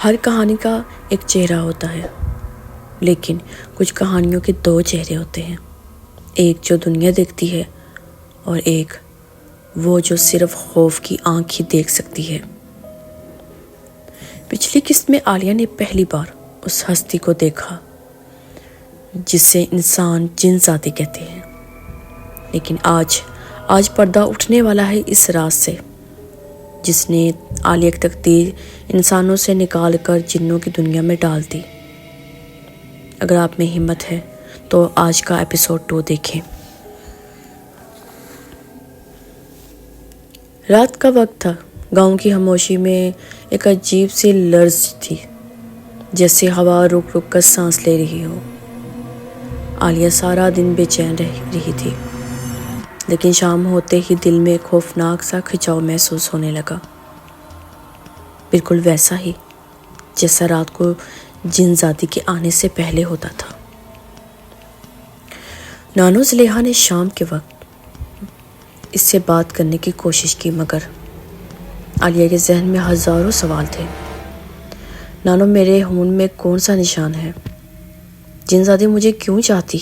ہر کہانی کا ایک چہرہ ہوتا ہے، لیکن کچھ کہانیوں کے دو چہرے ہوتے ہیں، ایک جو دنیا دیکھتی ہے اور ایک وہ جو صرف خوف کی آنکھ ہی دیکھ سکتی ہے۔ پچھلی قسط میں عالیہ نے پہلی بار اس ہستی کو دیکھا جسے انسان جن ذاتی کہتے ہیں، لیکن آج پردہ اٹھنے والا ہے اس راز سے جس نے عالیہ کی تقدیر انسانوں سے نکال کر جنوں کی دنیا میں ڈال دی۔ اگر آپ میں ہمت ہے تو آج کا ایپیسوڈ 2 دیکھیں۔ رات کا وقت تھا، گاؤں کی خاموشی میں ایک عجیب سی لرز تھی، جیسے ہوا رک رک کر سانس لے رہی ہو۔ عالیہ سارا دن بے چین رہی تھی، لیکن شام ہوتے ہی دل میں خوفناک سا کھچاؤ محسوس ہونے لگا، بالکل ویسا ہی جیسا رات کو جن ذاتی کے آنے سے پہلے ہوتا تھا۔ نانو زلیخا نے شام کے وقت اس سے بات کرنے کی کوشش کی، مگر عالیہ کے ذہن میں ہزاروں سوال تھے۔ نانو، میرے خون میں کون سا نشان ہے؟ جن ذاتی مجھے کیوں چاہتی